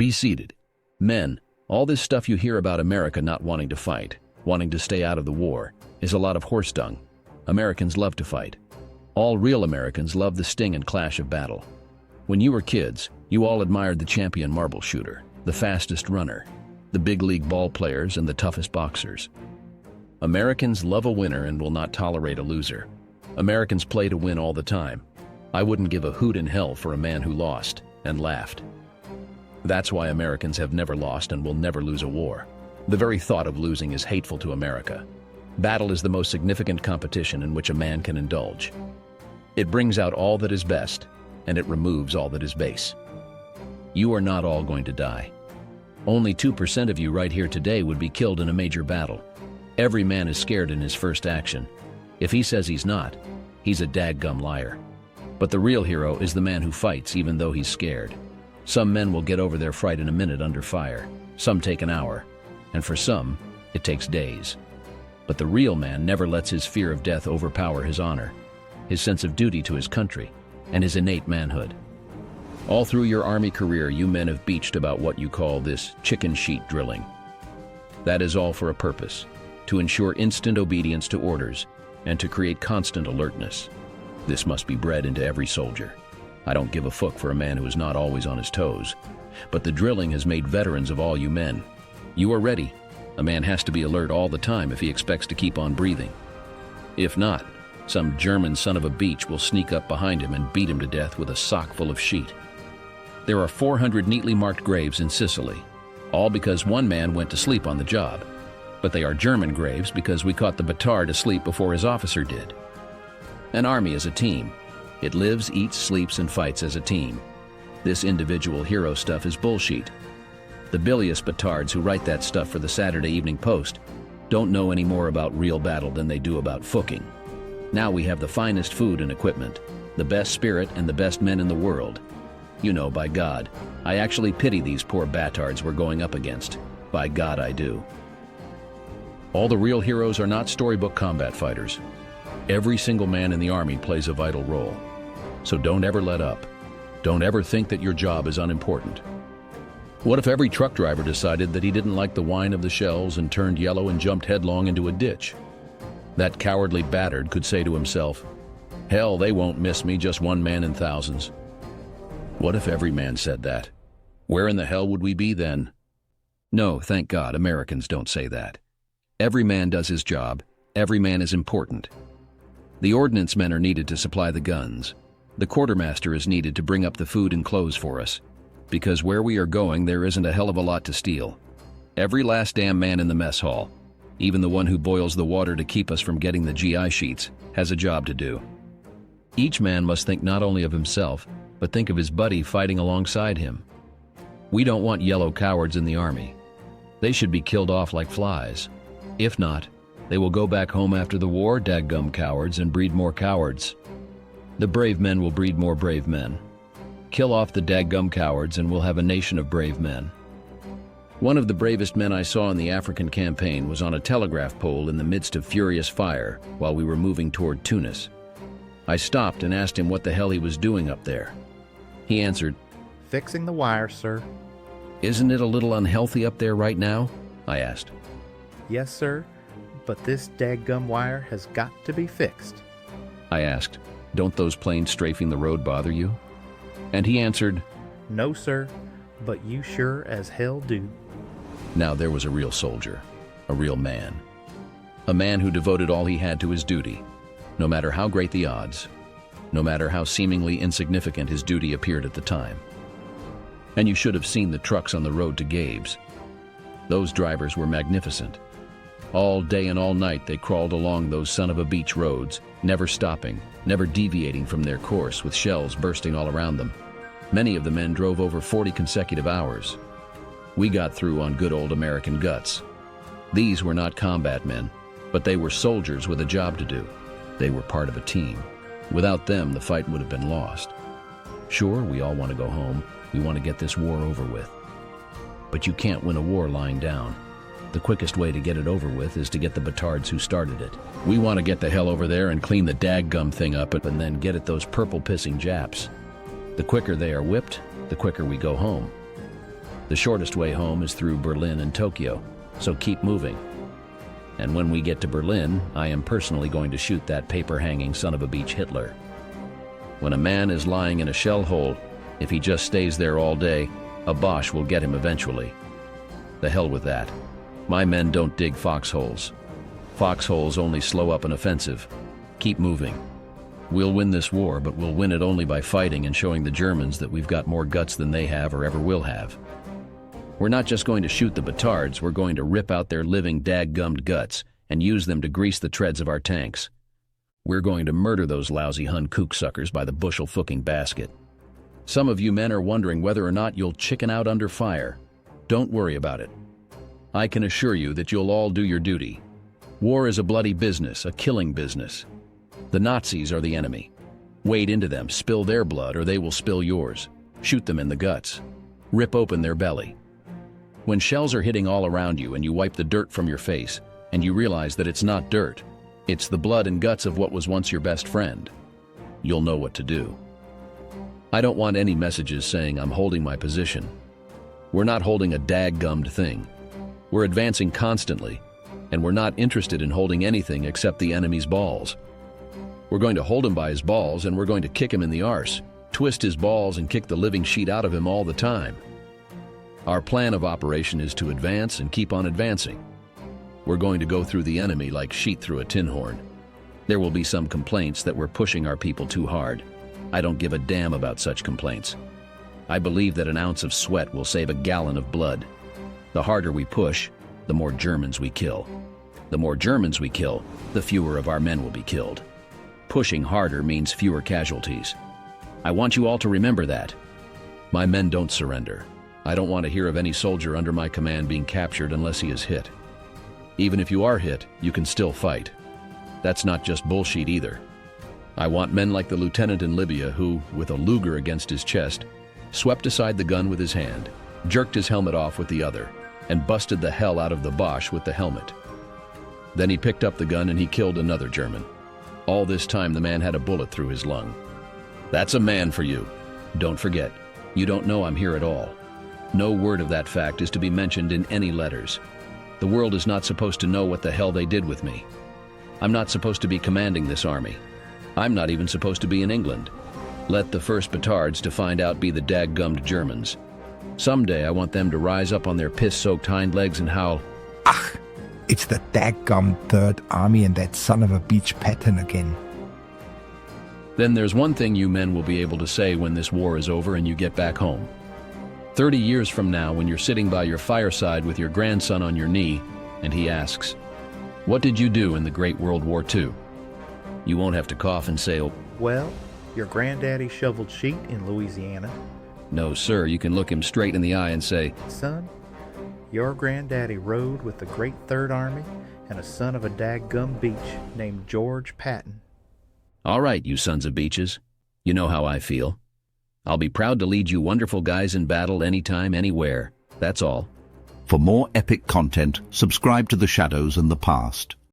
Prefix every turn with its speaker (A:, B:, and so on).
A: Be seated. Men, all this stuff you hear about America not wanting to fight, wanting to stay out of the war, is a lot of horse dung. Americans love to fight. All real Americans love the sting and clash of battle. When you were kids, you all admired the champion marble shooter, the fastest runner, the big league ball players, and the toughest boxers. Americans love a winner and will not tolerate a loser. Americans play to win all the time. I wouldn't give a hoot in hell for a man who lost and laughed. That's why Americans have never lost and will never lose a war. The very thought of losing is hateful to America. Battle is the most significant competition in which a man can indulge. It brings out all that is best, and it removes all that is base. You are not all going to die. Only 2% of you right here today would be killed in a major battle. Every man is scared in his first action. If he says he's not, he's a daggum liar. But the real hero is the man who fights even though he's scared. Some men will get over their fright in a minute under fire. Some take an hour, and for some, it takes days. But the real man never lets his fear of death overpower his honor, his sense of duty to his country, and his innate manhood. All through your Army career, you men have beached about what you call this chicken sheet drilling. That is all for a purpose, to ensure instant obedience to orders and to create constant alertness. This must be bred into every soldier. I don't give a fuck for a man who is not always on his toes. But the drilling has made veterans of all you men. You are ready. A man has to be alert all the time if he expects to keep on breathing. If not, some German son of a beach will sneak up behind him and beat him to death with a sock full of sheet. There are 400 neatly marked graves in Sicily, all because one man went to sleep on the job. But they are German graves because we caught the batard asleep before his officer did. An army is a team. It lives, eats, sleeps, and fights as a team. This individual hero stuff is bullshit. The bilious batards who write that stuff for the Saturday Evening Post don't know any more about real battle than they do about fucking. Now we have the finest food and equipment, the best spirit, and the best men in the world. You know, by God, I actually pity these poor batards we're going up against. By God, I do. All the real heroes are not storybook combat fighters. Every single man in the Army plays a vital role. So don't ever let up. Don't ever think that your job is unimportant. What if every truck driver decided that he didn't like the whine of the shells and turned yellow and jumped headlong into a ditch? That cowardly batard could say to himself, "Hell, they won't miss me, just one man in thousands." What if every man said that? Where in the hell would we be then? No, thank God, Americans don't say that. Every man does his job. Every man is important. The ordnance men are needed to supply the guns. The quartermaster is needed to bring up the food and clothes for us. Because where we are going, there isn't a hell of a lot to steal. Every last damn man in the mess hall, even the one who boils the water to keep us from getting the GI sheets, has a job to do. Each man must think not only of himself, but think of his buddy fighting alongside him. We don't want yellow cowards in the Army. They should be killed off like flies. If not, they will go back home after the war, daggum cowards, and breed more cowards. The brave men will breed more brave men. Kill off the daggum cowards and we'll have a nation of brave men. One of the bravest men I saw in the African campaign was on a telegraph pole in the midst of furious fire while we were moving toward Tunis. I stopped and asked him what the hell he was doing up there. He answered,
B: "Fixing the wire, sir."
A: "Isn't it a little unhealthy up there right now?" I asked.
B: "Yes, sir, but this daggum wire has got to be fixed."
A: I asked, "Don't those planes strafing the road bother you?" And he answered,
B: "No, sir, but you sure as hell do."
A: Now there was a real soldier, a real man. A man who devoted all he had to his duty, no matter how great the odds, no matter how seemingly insignificant his duty appeared at the time. And you should have seen the trucks on the road to Gabe's. Those drivers were magnificent. All day and all night they crawled along those son-of-a-beach roads, never stopping, never deviating from their course with shells bursting all around them. Many of the men drove over 40 consecutive hours. We got through on good old American guts. These were not combat men, but they were soldiers with a job to do. They were part of a team. Without them, the fight would have been lost. Sure, we all want to go home. We want to get this war over with. But you can't win a war lying down. The quickest way to get it over with is to get the batards who started it. We want to get the hell over there and clean the daggum thing up and then get at those purple-pissing Japs. The quicker they are whipped, the quicker we go home. The shortest way home is through Berlin and Tokyo, so keep moving. And when we get to Berlin, I am personally going to shoot that paper-hanging son of a beach Hitler. When a man is lying in a shell hole, if he just stays there all day, a Boche will get him eventually. The hell with that. My men don't dig foxholes. Foxholes only slow up an offensive. Keep moving. We'll win this war, but we'll win it only by fighting and showing the Germans that we've got more guts than they have or ever will have. We're not just going to shoot the petards, we're going to rip out their living dag-gummed guts and use them to grease the treads of our tanks. We're going to murder those lousy Hun kook-suckers by the bushel-fucking basket. Some of you men are wondering whether or not you'll chicken out under fire. Don't worry about it. I can assure you that you'll all do your duty. War is a bloody business, a killing business. The Nazis are the enemy. Wade into them, spill their blood, or they will spill yours. Shoot them in the guts. Rip open their belly. When shells are hitting all around you and you wipe the dirt from your face, and you realize that it's not dirt, it's the blood and guts of what was once your best friend, you'll know what to do. I don't want any messages saying I'm holding my position. We're not holding a dag-gummed thing. We're advancing constantly, and we're not interested in holding anything except the enemy's balls. We're going to hold him by his balls, and we're going to kick him in the arse, twist his balls and kick the living shit out of him all the time. Our plan of operation is to advance and keep on advancing. We're going to go through the enemy like sheet through a tin horn. There will be some complaints that we're pushing our people too hard. I don't give a damn about such complaints. I believe that an ounce of sweat will save a gallon of blood. The harder we push, the more Germans we kill. The more Germans we kill, the fewer of our men will be killed. Pushing harder means fewer casualties. I want you all to remember that. My men don't surrender. I don't want to hear of any soldier under my command being captured unless he is hit. Even if you are hit, you can still fight. That's not just bullshit either. I want men like the lieutenant in Libya who, with a Luger against his chest, swept aside the gun with his hand, jerked his helmet off with the other, and busted the hell out of the Boche with the helmet. Then he picked up the gun and he killed another German. All this time the man had a bullet through his lung. That's a man for you. Don't forget, you don't know I'm here at all. No word of that fact is to be mentioned in any letters. The world is not supposed to know what the hell they did with me. I'm not supposed to be commanding this army. I'm not even supposed to be in England. Let the first petards to find out be the dag-gummed Germans. Someday I want them to rise up on their piss-soaked hind legs and howl,
C: Ach, it's the dag-gum Third Army and that son of a beach Patton again.
A: Then there's one thing you men will be able to say when this war is over and you get back home. 30 years from now, when you're sitting by your fireside with your grandson on your knee, and he asks, "What did you do in the Great World War II?" You won't have to cough and say, "Oh,
B: Well, your granddaddy shoveled sheet in Louisiana.
A: no, sir." You can look him straight in the eye and say,
B: Son, your granddaddy rode with the Great Third Army and a son of a dag-gum beach named George Patton.
A: "All right, you sons of beaches. You know how I feel. I'll be proud to lead you wonderful guys in battle anytime, anywhere. That's all."
D: For more epic content, subscribe to The Shadows and the Past.